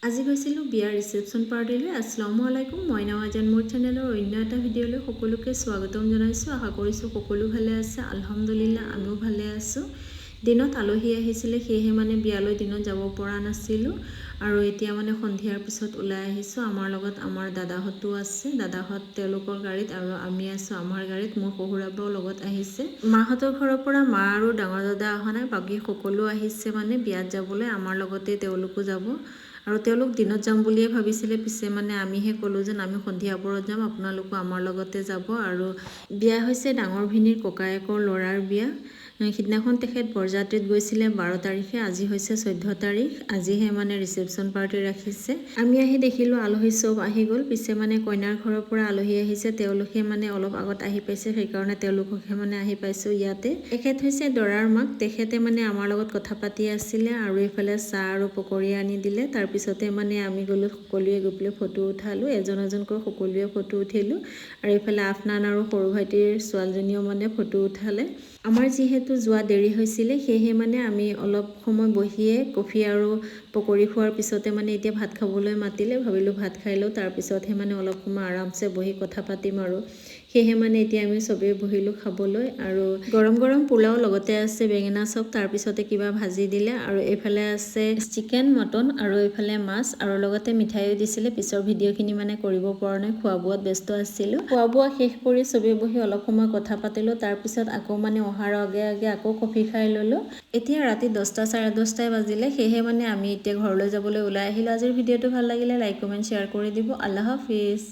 আজি গৈছিলোঁ বিয়াৰ ৰিচেপশ্যন পাৰ্টিলৈ। আসসালামু আলাইকুম, মই নৱাজান মোৰ চেনেলৰ অন্য এটা ভিডিঅ'লৈ সকলোকে স্বাগতম জনাইছোঁ। আশা কৰিছোঁ সকলো ভালে আছে। আলহামদুলিল্লাহ আমিও ভালে আছোঁ। দিনত আলহী আহিছিলে, সেয়েহে বিয়ালৈ দিনত যাব পৰা নাছিলোঁ আৰু এতিয়া সন্ধিয়াৰ পিছত ওলাই আহিছোঁ। আমাৰ লগত আমাৰ দাদাহঁতো আছে, দাদাহঁত তেওঁলোকৰ গাড়ীত আৰু আমি আছোঁ আমাৰ গাড়ীত। মোৰ শহুৰাবাও লগত আহিছে। মাহঁতৰ ঘৰৰ পৰা মা আৰু ডাঙৰ দাদা অহা নাই, বাকী সকলো আহিছে বিয়াত যাবলৈ। আমাৰ লগতে তেওঁলোকো যাব আৰু তেওঁলোক দিনত যাম বুলিয়ে ভাবিছিলে, পিছে আমিহে ক'লোঁ যেন আমি সন্ধিয়াপৰত যাম, আপোনালোকো আমাৰ লগতে যাব। আৰু বিয়া হৈছে ডাঙৰ ভিনীৰ ককায়েকৰ ল'ৰাৰ বিয়া। সিদিনাখন তেখেত বৰযাত্ৰীত গৈছিলে 12 তাৰিখে, আজি হৈছে 14 তাৰিখ। আজিহে ৰিচেপশ্যন পাৰ্টি ৰাখিছে। আমি আহি দেখিলোঁ আলহী চব আহি গ'ল। পিছে কইনাৰ ঘৰৰ পৰা আলহী আহিছে, তেওঁলোকে অলপ আগত আহি পাইছে, সেইকাৰণে তেওঁলোককহে আহি পাইছোঁ ইয়াতে। তেখেত হৈছে দৰাৰ মাক, তেখেতে আমাৰ লগত কথা পাতি আছিলে আৰু এইফালে চাহ আৰু পকৰি আনি দিলে। তাৰপিছতে আমি গ'লোঁ, সকলোৱে গৈ পেলাই ফটো উঠালোঁ, এজন এজনকৈ সকলোৱে ফটো উঠিলোঁ। আৰু এইফালে আফনান আৰু সৰু ভাইটিৰ ছোৱালীজনীও ফটো উঠালে। আমাৰ যিহেতু যোৱা দেৰি হৈছিলে, সেয়েহে আমি অলপ সময় বহিয়ে কফি আৰু পকৰি খোৱাৰ পিছতে এতিয়া ভাত খাবলৈ মাতিলে। ভাবিলোঁ ভাত খাই লওঁ, তাৰপিছতহে অলপ সময় আৰামছে বহি কথা পাতিম আৰু সেয়েহে এতিয়া আমি চবেই বহিলোঁ খাবলৈ। আৰু গৰম গৰম পোলাও, লগতে আছে বেঙেনা চপ, তাৰপিছতে কিবা ভাজি দিলে আৰু এইফালে আছে চিকেন, মটন আৰু এইফালে মাছ আৰু লগতে মিঠাইও দিছিলে। পিছৰ ভিডিঅ'খিনি কৰিব পৰা নাই, খোৱা বোৱাত ব্যস্ত আছিলোঁ। খোৱা বোৱা শেষ কৰি চবেই বহি অলপ সময় কথা পাতিলোঁ, তাৰপিছত আকৌ অহাৰ আগে আগে আকৌ কফি খাই ল'লোঁ। এতিয়া ৰাতি 10টা চাৰে 10টাই বাজিলে, সেয়েহে আমি এতিয়া ঘৰলৈ যাবলৈ ওলাই আহিলোঁ। আজিৰ ভিডিঅ'টো ভাল লাগিলে লাইক কমেণ্ট শ্বেয়াৰ কৰি দিব। আল্লাহ হাফিজ।